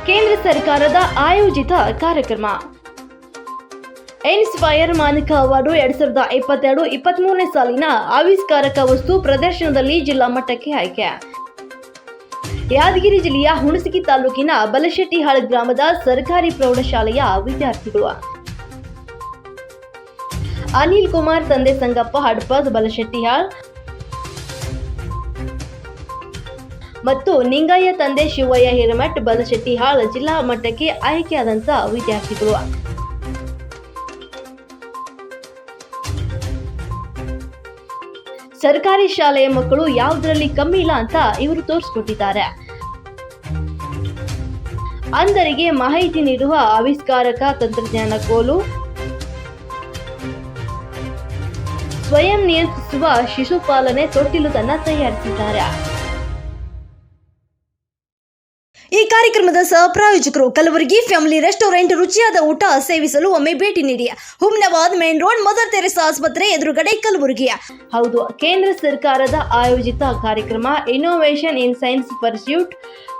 ಕೇಂದ್ರ ಸರ್ಕಾರದ ಆಯೋಜಿತ ಕಾರ್ಯಕ್ರಮ ಇನ್ಸ್ಪೈರ್ ಮಾನಕ ಅವಾರ್ಡು 2022-23 ಸಾಲಿನ ಆವಿಷ್ಕಾರಕ ವಸ್ತು ಪ್ರದರ್ಶನದಲ್ಲಿ ಜಿಲ್ಲಾ ಮಟ್ಟಕ್ಕೆ ಆಯ್ಕೆ. ಯಾದಗಿರಿ ಜಿಲ್ಲೆಯ ಹುಣಸಗಿ ತಾಲೂಕಿನ ಬಲಶೆಟ್ಟಿಹಾಳ್ ಗ್ರಾಮದ ಸರ್ಕಾರಿ ಪ್ರೌಢಶಾಲೆಯ ವಿದ್ಯಾರ್ಥಿಗಳು ಅನಿಲ್ ಕುಮಾರ್ ತಂದೆ ಸಂಗಪ್ಪ ಹಡಪದ್ ಬಲಶೆಟ್ಟಿಹಾಳ್ ಮತ್ತು ನಿಂಗಯ್ಯ ತಂದೆ ಶಿವಯ್ಯ ಹಿರೇಮಠ್ ಬಲಶೆಟ್ಟಿಹಾಳ್ ಜಿಲ್ಲಾ ಮಟ್ಟಕ್ಕೆ ಆಯ್ಕೆಯಾದಂತ ವಿದ್ಯಾರ್ಥಿಗಳು. ಸರ್ಕಾರಿ ಶಾಲೆಯ ಮಕ್ಕಳು ಯಾವುದರಲ್ಲಿ ಕಮ್ಮಿ ಇಲ್ಲ ಅಂತ ಇವರು ತೋರಿಸ್ಕೊಟ್ಟಿದ್ದಾರೆ. ಅಂಧರಿಗೆ ಮಾಹಿತಿ ನೀಡುವ ಆವಿಷ್ಕಾರಕ ತಂತ್ರಜ್ಞಾನ ಕೋಲು, ಸ್ವಯಂ ನಿಯಂತ್ರಿಸುವ ಶಿಶುಪಾಲನೆ ತೊಟ್ಟಿಲು ತಯಾರಿಸಿದ್ದಾರೆ. ಈ ಕಾರ್ಯಕ್ರಮದ ಸಹ ಪ್ರಾಯೋಜಕರು ಕಲಬುರಗಿ ಫ್ಯಾಮಿಲಿ ರೆಸ್ಟೋರೆಂಟ್. ರುಚಿಯಾದ ಊಟ ಸೇವಿಸಲು ಒಮ್ಮೆ ಭೇಟಿ ನೀಡಿ. Humnabad main road, Mother Teresa ಆಸ್ಪತ್ರೆ ಎದುರುಗಡೆ, ಕಲಬುರಗಿ. ಹೌದು, ಕೇಂದ್ರ ಸರ್ಕಾರದ ಆಯೋಜಿತ ಕಾರ್ಯಕ್ರಮ innovation in science pursuit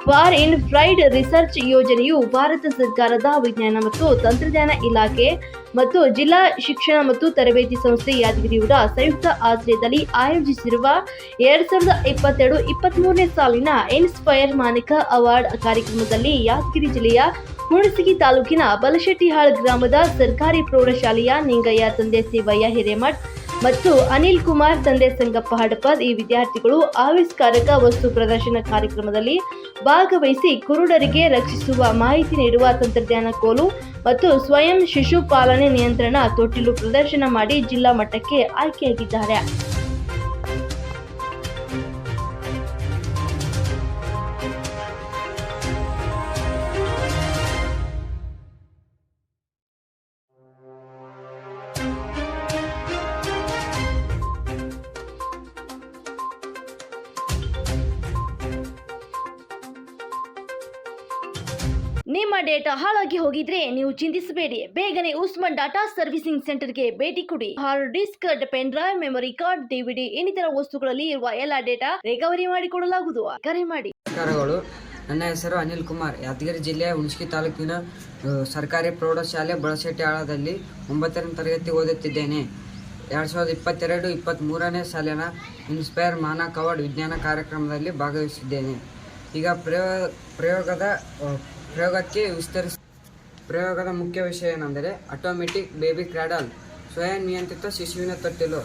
for inspired research ಯೋಜನೆಯು ಭಾರತ ಸರ್ಕಾರದ ವಿಜ್ಞಾನ ಮತ್ತು ತಂತ್ರಜ್ಞಾನ ಇಲಾಖೆ ಮತ್ತು ಜಿಲ್ಲಾ ಶಿಕ್ಷಣ ಮತ್ತು ತರಬೇತಿ ಸಂಸ್ಥೆ ಯಾದಗಿರಿಯವರ ಸಂಯುಕ್ತ ಆಶ್ರಯದಲ್ಲಿ ಆಯೋಜಿಸಿರುವ 2022-23 ಸಾಲಿನ ಇನ್ಸ್ಪೈರ್ ಮಾನಕ ಅವಾರ್ಡ್ ಕಾರ್ಯಕ್ರಮದಲ್ಲಿ ಯಾದಗಿರಿ ಜಿಲ್ಲೆಯ ಹುಣಸಗಿ ತಾಲೂಕಿನ ಬಲಶೆಟ್ಟಿಹಾಳ್ ಗ್ರಾಮದ ಸರ್ಕಾರಿ ಪ್ರೌಢಶಾಲೆಯ ನಿಂಗಯ್ಯ ತಂದೆ ಶಿವಯ್ಯ ಹಿರೇಮಠ್ ಮತ್ತು ಅನಿಲ್ ಕುಮಾರ್ ತಂದೆ ಸಂಗಪ್ಪ ಹಡಪದ್ ಈ ವಿದ್ಯಾರ್ಥಿಗಳು ಆವಿಷ್ಕಾರಕ ವಸ್ತು ಪ್ರದರ್ಶನ ಕಾರ್ಯಕ್ರಮದಲ್ಲಿ ಭಾಗವಹಿಸಿ ಕುರುಡರಿಗೆ ರಕ್ಷಿಸುವ ಮಾಹಿತಿ ನೀಡುವ ತಂತ್ರಜ್ಞಾನ ಕೋಲು ಮತ್ತು ಸ್ವಯಂ ಶಿಶು ಪಾಲನೆ ನಿಯಂತ್ರಣ ತೊಟ್ಟಿಲು ಪ್ರದರ್ಶನ ಮಾಡಿ ಜಿಲ್ಲಾ ಮಟ್ಟಕ್ಕೆ ಆಯ್ಕೆಯಾಗಿದ್ದಾರೆ. ನಿಮ್ಮ ಡೇಟಾ ಹಾಳಾಗಿ ಹೋಗಿದ್ರೆ ನೀವು ಚಿಂತಿಸಬೇಡಿ. ಬೇಗನೆ ಉಸ್ಮಾನ್ ಡಾಟಾ ಸರ್ವಿಸಿಂಗ್ ಸೆಂಟರ್ಗೆ ಭೇಟಿ ಕೊಡಿ. Hard disk, pen drive, memory card, DVD ಇನ್ನಿತರ ವಸ್ತುಗಳಲ್ಲಿ ಇರುವ ಎಲ್ಲ ಡೇಟಾ ರಿಕವರಿ ಮಾಡಿಕೊಡಲಾಗುವುದು. ಕರೆ ಮಾಡಿ. ನಮಸ್ಕಾರಗಳು. ನನ್ನ ಹೆಸರು ಅನಿಲ್ ಕುಮಾರ್. ಯಾದಗಿರಿ ಜಿಲ್ಲೆಯ ಹುಣಸಗಿ ತಾಲೂಕಿನ ಸರ್ಕಾರಿ ಪ್ರೌಢಶಾಲೆ ಬಲಶೆಟ್ಟಿಹಾಳದಲ್ಲಿ 9ನೇ ತರಗತಿ ಓದುತ್ತಿದ್ದೇನೆ. 2022-23 ಸಾಲಿನ ಇನ್ಸ್ಪೈರ್ ಮಾನಕ ಅವಾರ್ಡ್ ವಿಜ್ಞಾನ ಕಾರ್ಯಕ್ರಮದಲ್ಲಿ ಭಾಗವಹಿಸಿದ್ದೇನೆ. ಈಗ ಪ್ರಯೋಗದ ಮುಖ್ಯ ವಿಷಯ ಏನೆಂದರೆ ಆಟೋಮೆಟಿಕ್ ಬೇಬಿ ಕ್ರಾಡಲ್, ಸ್ವಯಂ ನಿಯಂತ್ರಿತ ಶಿಶುವಿನ ತೊಟ್ಟಿಲು.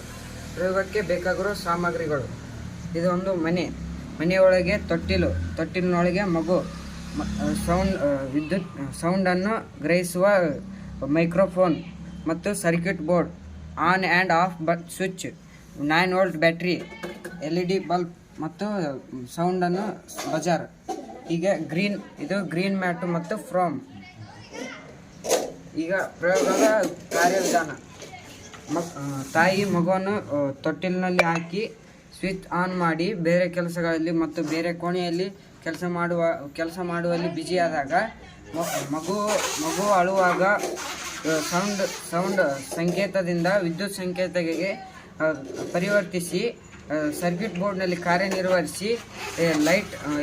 ಪ್ರಯೋಗಕ್ಕೆ ಬೇಕಾಗಿರುವ ಸಾಮಗ್ರಿಗಳು: ಇದು ಒಂದು ಮನೆಯೊಳಗೆ ತೊಟ್ಟಿಲಿನೊಳಗೆ ಮಗು, ಸೌಂಡನ್ನು ಗ್ರಹಿಸುವ ಮೈಕ್ರೋಫೋನ್ ಮತ್ತು circuit board, on and of switch, 9 volt battery, LED bulb ಮತ್ತು ಸೌಂಡನ್ನು ಬಜಾರ್. ಈಗ ಗ್ರೀನ್ ಮ್ಯಾಟು ಮತ್ತು ಫ್ರೋಮ್. ಈಗ ಪ್ರಯೋಗದ ಕಾರ್ಯವಿಧಾನ: ತಾಯಿ ಮಗುವನ್ನು ತೊಟ್ಟಿಲಿನಲ್ಲಿ ಹಾಕಿ ಸ್ವಿಚ್ ಆನ್ ಮಾಡಿ ಬೇರೆ ಕೆಲಸಗಳಲ್ಲಿ ಮತ್ತು ಬೇರೆ ಕೋಣೆಯಲ್ಲಿ ಕೆಲಸ ಮಾಡುವಲ್ಲಿ ಬ್ಯುಸಿಯಾದಾಗ ಮಗು ಅಳುವಾಗ ಸೌಂಡ್ ಸಂಕೇತದಿಂದ ವಿದ್ಯುತ್ ಸಂಕೇತಕ್ಕೆ ಪರಿವರ್ತಿಸಿ ಸರ್ಕ್ಯೂಟ್ ಬೋರ್ಡ್ನಲ್ಲಿ ಕಾರ್ಯನಿರ್ವಹಿಸಿ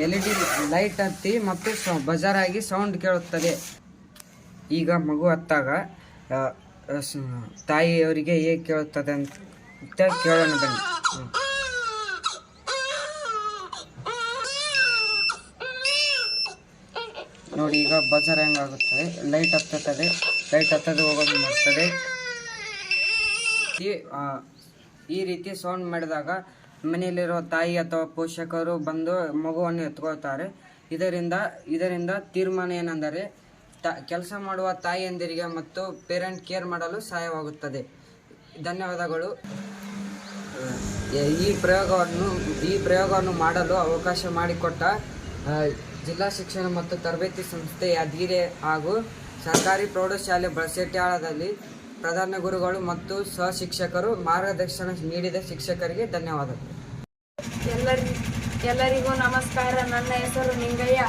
LED ಲೈಟ್ ಹತ್ತಿ ಮತ್ತು ಬಜಾರ್ ಆಗಿ ಸೌಂಡ್ ಕೇಳುತ್ತದೆ. ಈಗ ಮಗು ಹತ್ತಾಗ ತಾಯಿಯವರಿಗೆ ಹೇಗೆ ಕೇಳುತ್ತದೆ ಅಂತ ಕೇಳೋಣ ಬನ್ನಿ. ನೋಡಿ, ಈಗ ಬಜಾರ್ ಹೆಂಗಾಗುತ್ತದೆ, ಲೈಟ್ ಹತ್ತೋದು ಹೋಗೋದು ಮಾಡ್ತದೆ. ಈ ರೀತಿ ಸೌಂಡ್ ಮಾಡಿದಾಗ ಮನೆಯಲ್ಲಿರುವ ತಾಯಿ ಅಥವಾ ಪೋಷಕರು ಬಂದು ಮಗುವನ್ನು ಎತ್ಕೊಳ್ತಾರೆ. ಇದರಿಂದ ತೀರ್ಮಾನ ಏನೆಂದರೆ ಕೆಲಸ ಮಾಡುವ ತಾಯಿಯಂದಿರಿಗೆ ಮತ್ತು ಪೇರೆಂಟ್ ಕೇರ್ ಮಾಡಲು ಸಹಾಯವಾಗುತ್ತದೆ. ಧನ್ಯವಾದಗಳು. ಈ ಪ್ರಯೋಗವನ್ನು ಮಾಡಲು ಅವಕಾಶ ಮಾಡಿಕೊಟ್ಟ ಜಿಲ್ಲಾ ಶಿಕ್ಷಣ ಮತ್ತು ತರಬೇತಿ ಸಂಸ್ಥೆ ಯಾದಗಿರಿ ಹಾಗೂ ಸರ್ಕಾರಿ ಪ್ರೌಢಶಾಲೆ ಬಲಶೆಟ್ಟಿಹಾಳದಲ್ಲಿ ಪ್ರಧಾನ ಗುರುಗಳು ಮತ್ತು ಸಹ ಶಿಕ್ಷಕರು ಮಾರ್ಗದರ್ಶನ ನೀಡಿದ ಶಿಕ್ಷಕರಿಗೆ ಧನ್ಯವಾದಗಳು. ಎಲ್ಲರಿಗೂ ನಮಸ್ಕಾರ. ನನ್ನ ಹೆಸರು ನಿಂಗಯ್ಯ.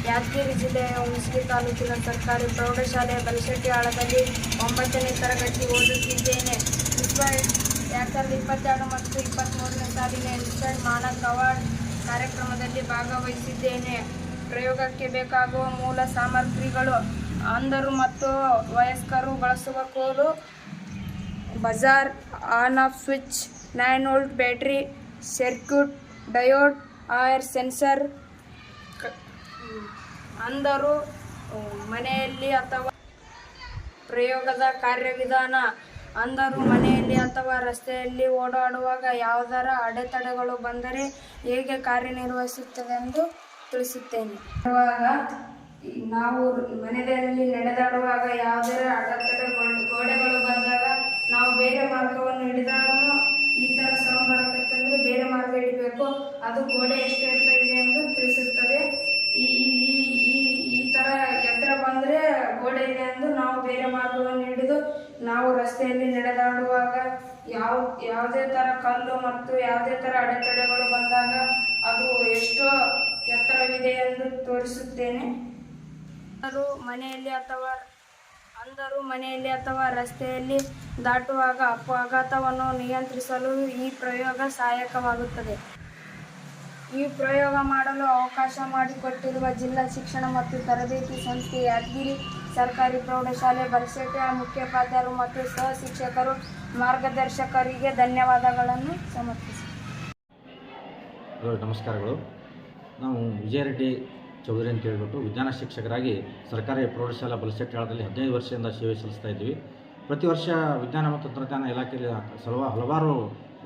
ಯಾದಗಿರಿ ಜಿಲ್ಲೆಯ ಹುಣಸಗಿ ತಾಲೂಕಿನ ಸರ್ಕಾರಿ ಪ್ರೌಢಶಾಲೆ ಬಲಶೆಟ್ಟಿಹಾಳದಲ್ಲಿ 9ನೇ ತರಗತಿ ಓದುತ್ತಿದ್ದೇನೆ. 2022 ಮತ್ತು 23 ಸಾಲಿನ ಇನ್ಸ್ಪೈರ್ ಮಾನಕ ಅವಾರ್ಡ್ ಕಾರ್ಯಕ್ರಮದಲ್ಲಿ ಭಾಗವಹಿಸಿದ್ದೇನೆ. ಪ್ರಯೋಗಕ್ಕೆ ಬೇಕಾಗುವ ಮೂಲ ಸಾಮಗ್ರಿಗಳು: ಅಂಧರು ಮತ್ತು ವಯಸ್ಕರು ಬಳಸುವ ಕೋಲು, buzzer, on off switch, 9 volt battery, circuit, diode, air sensor. ಅಂಧರು ಮನೆಯಲ್ಲಿ ಅಥವಾ ಪ್ರಯೋಗದ ಕಾರ್ಯವಿಧಾನ: ಅಂಧರು ಮನೆಯಲ್ಲಿ ಅಥವಾ ರಸ್ತೆಯಲ್ಲಿ ಓಡಾಡುವಾಗ ಯಾವುದರ ಅಡೆತಡೆಗಳು ಬಂದರೆ ಹೇಗೆ ಕಾರ್ಯನಿರ್ವಹಿಸುತ್ತದೆ ಎಂದು ತಿಳಿಸುತ್ತೇನೆ. ನಾವು ಮನೆಯಲ್ಲಿ ನಡೆದಾಡುವಾಗ ಯಾವುದರ ಅಡೆತಡೆ ಗೋಡೆಗಳು ಬಂದಾಗ ನಾವು ಬೇರೆ ಮಾರ್ಗವನ್ನು ಹಿಡಿದಾಗ ಈ ಥರ ಸೌಂಡ್ ಬರಕತ್ತಂದ್ರೆ ಬೇರೆ ಮಾರ್ಗ ಹಿಡಿಬೇಕು, ಅದು ಗೋಡೆ ಎಷ್ಟು ಎತ್ತರ ಇದೆ ಎಂದು ತಿಳಿಸುತ್ತದೆ. ಈ ಥರ ಎತ್ತರ ಬಂದರೆ ಗೋಡೆ ಇದೆ ಎಂದು ನಾವು ಬೇರೆ ಮಾರ್ಗವನ್ನು ಹಿಡಿದು ನಾವು ರಸ್ತೆಯಲ್ಲಿ ನಡೆದಾಡುವಾಗ ಯಾವುದೇ ಥರ ಕಲ್ಲು ಮತ್ತು ಯಾವುದೇ ಥರ ಅಡೆತಡೆಗಳು ಬಂದಾಗ ಅದು ಎಷ್ಟೋ ಎತ್ತರವಿದೆ ಎಂದು ತೋರಿಸುತ್ತೇನೆ. ಅಂಧರು ಮನೆಯಲ್ಲಿ ಅಥವಾ ರಸ್ತೆಯಲ್ಲಿ ದಾಟುವಾಗ ಅಪಘಾತವನ್ನು ನಿಯಂತ್ರಿಸಲು ಈ ಪ್ರಯೋಗ ಸಹಾಯಕವಾಗುತ್ತದೆ. ಈ ಪ್ರಯೋಗ ಮಾಡಲು ಅವಕಾಶ ಮಾಡಿಕೊಟ್ಟಿರುವ ಜಿಲ್ಲಾ ಶಿಕ್ಷಣ ಮತ್ತು ತರಬೇತಿ ಸಂಸ್ಥೆ ಯಾದಗಿರಿ ಸರ್ಕಾರಿ ಪ್ರೌಢಶಾಲೆ ಬಲಶೆಟ್ಟಿ ಮುಖ್ಯೋಪಾಧ್ಯಾಯರು ಮತ್ತು ಸಹ ಶಿಕ್ಷಕರು ಮಾರ್ಗದರ್ಶಕರಿಗೆ ಧನ್ಯವಾದಗಳನ್ನು ಸಮರ್ಪಿಸುತ್ತೇವೆ. ನಮಸ್ಕಾರಗಳು. ನಾವು ವಿಜಯರೆಡ್ಡಿ ಚೌಧರಿ ಅಂತ ಹೇಳ್ಬಿಟ್ಟು ವಿಜ್ಞಾನ ಶಿಕ್ಷಕರಾಗಿ ಸರ್ಕಾರಿ ಪ್ರೌಢಶಾಲಾ ಬಲಶೆಟ್ಟಿಯಾಳದಲ್ಲಿ 15 ವರ್ಷದಿಂದ ಸೇವೆ ಸಲ್ಲಿಸ್ತಾ ಇದ್ದೀವಿ. ಪ್ರತಿ ವರ್ಷ ವಿಜ್ಞಾನ ಮತ್ತು ತಂತ್ರಜ್ಞಾನ ಇಲಾಖೆಯಲ್ಲಿ ಹಲವಾರು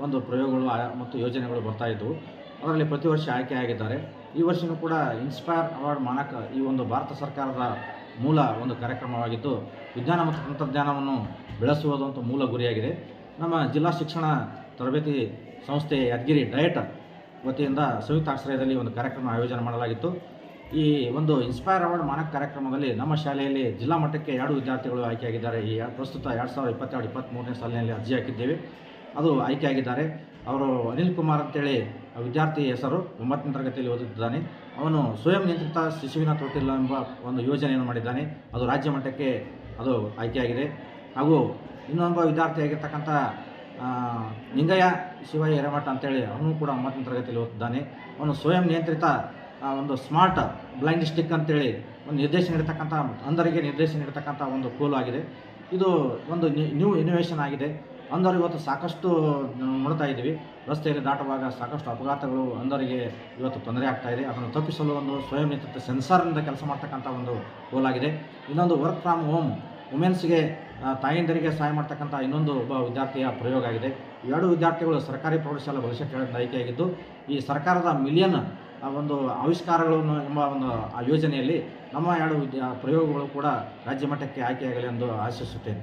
ಒಂದು ಪ್ರಯೋಗಗಳು ಮತ್ತು ಯೋಜನೆಗಳು ಬರ್ತಾ ಇದ್ದವು. ಅದರಲ್ಲಿ ಪ್ರತಿ ವರ್ಷ ಆಯ್ಕೆಯಾಗಿದ್ದಾರೆ. ಈ ವರ್ಷವೂ ಕೂಡ ಇನ್ಸ್ಪೈರ್ ಅವಾರ್ಡ್ ಮಾನಕ ಈ ಒಂದು ಭಾರತ ಸರ್ಕಾರದ ಮೂಲ ಒಂದು ಕಾರ್ಯಕ್ರಮವಾಗಿದ್ದು, ವಿಜ್ಞಾನ ಮತ್ತು ತಂತ್ರಜ್ಞಾನವನ್ನು ಬೆಳೆಸುವುದು ಅಂತ ಮೂಲ ಗುರಿಯಾಗಿದೆ. ನಮ್ಮ ಜಿಲ್ಲಾ ಶಿಕ್ಷಣ ತರಬೇತಿ ಸಂಸ್ಥೆ ಯಾದಗಿರಿ ಡಯಟ್ ವತಿಯಿಂದ ಸಂಯುಕ್ತಾಶ್ರಯದಲ್ಲಿ ಒಂದು ಕಾರ್ಯಕ್ರಮ ಆಯೋಜನೆ ಮಾಡಲಾಗಿತ್ತು. ಈ ಒಂದು ಇನ್ಸ್ಪೈರ್ ಅವಾರ್ಡ್ ಮಾನಕ ಕಾರ್ಯಕ್ರಮದಲ್ಲಿ ನಮ್ಮ ಶಾಲೆಯಲ್ಲಿ ಜಿಲ್ಲಾ ಮಟ್ಟಕ್ಕೆ 2 ವಿದ್ಯಾರ್ಥಿಗಳು ಆಯ್ಕೆಯಾಗಿದ್ದಾರೆ. ಈ ಪ್ರಸ್ತುತ 2022-23ನೇ ಸಾಲಿನಲ್ಲಿ ಅರ್ಜಿ ಹಾಕಿದ್ದೇವೆ. ಅದು ಆಯ್ಕೆಯಾಗಿದ್ದಾರೆ. ಅವರು ಅನಿಲ್ ಕುಮಾರ್ ಅಂತೇಳಿ ವಿದ್ಯಾರ್ಥಿ ಹೆಸರು, 9ನೇ ತರಗತಿಯಲ್ಲಿ ಓದುತ್ತಿದ್ದಾನೆ. ಅವನು ಸ್ವಯಂ ನಿಯಂತ್ರಿತ ಶಿಶುವಿನ ತೊಟ್ಟಿಲು ಎಂಬ ಒಂದು ಯೋಜನೆಯನ್ನು ಮಾಡಿದ್ದಾನೆ. ಅದು ರಾಜ್ಯ ಮಟ್ಟಕ್ಕೆ ಅದು ಆಯ್ಕೆಯಾಗಿದೆ. ಹಾಗೂ ಇನ್ನೊಬ್ಬ ವಿದ್ಯಾರ್ಥಿಯಾಗಿರ್ತಕ್ಕಂಥ ನಿಂಗಯ್ಯ ಶಿವಯ್ಯ ಹಿರೇಮಠ ಅಂತೇಳಿ ಅವನು ಕೂಡ 9ನೇ ತರಗತಿಯಲ್ಲಿ ಓದುತ್ತಿದ್ದಾನೆ. ಅವನು ಸ್ವಯಂ ನಿಯಂತ್ರಿತ ಒಂದು ಸ್ಮಾರ್ಟ್ ಬ್ಲೈಂಡ್ ಸ್ಟಿಕ್ ಅಂತೇಳಿ ಒಂದು ನಿರ್ದೇಶನ ನೀಡತಕ್ಕಂಥ ಅಂಧರಿಗೆ ನಿರ್ದೇಶನ ನೀಡತಕ್ಕಂಥ ಒಂದು ಕೋಲು ಆಗಿದೆ. ಇದು ಒಂದು ನ್ಯೂ ಇನೋವೇಷನ್ ಆಗಿದೆ. ಅಂಧರು ಇವತ್ತು ಸಾಕಷ್ಟು ನೋಡ್ತಾ ಇದ್ದೀವಿ. ರಸ್ತೆಯಲ್ಲಿ ದಾಟುವಾಗ ಸಾಕಷ್ಟು ಅಪಘಾತಗಳು ಅಂಧರಿಗೆ ಇವತ್ತು ತೊಂದರೆ ಆಗ್ತಾಯಿದೆ. ಅದನ್ನು ತಪ್ಪಿಸಲು ಒಂದು ಸ್ವಯಂ ನಿಯಂತ್ರಿತ ಸೆನ್ಸಾರ್ನಿಂದ ಕೆಲಸ ಮಾಡ್ತಕ್ಕಂಥ ಒಂದು ಕೋಲಾಗಿದೆ. ಇನ್ನೊಂದು ವರ್ಕ್ ಫ್ರಮ್ ಹೋಮ್ ವುಮೆನ್ಸ್ಗೆ ತಾಯಂದಿರಿಗೆ ಸಹಾಯ ಮಾಡ್ತಕ್ಕಂಥ ಇನ್ನೊಂದು ಒಬ್ಬ ವಿದ್ಯಾರ್ಥಿಯ ಪ್ರಯೋಗ ಆಗಿದೆ. 2 ವಿದ್ಯಾರ್ಥಿಗಳು ಸರ್ಕಾರಿ ಪ್ರೌಢಶಾಲಾ ಬಲಶೆಟ್ಟಿಯಾಳದಿಂದ ಆಯ್ಕೆಯಾಗಿದ್ದು, ಈ ಸರ್ಕಾರದ ಮಿಲಿಯನ್ ಒಂದು ಆವಿಷ್ಕಾರಗಳನ್ನು ಎಂಬ ಒಂದು ಆ ಯೋಜನೆಯಲ್ಲಿ ನಮ್ಮ 2 ಪ್ರಯೋಗಗಳು ಕೂಡ ರಾಜ್ಯ ಮಟ್ಟಕ್ಕೆ ಆಯ್ಕೆಯಾಗಲಿ ಎಂದು ಆಶಿಸುತ್ತೇನೆ.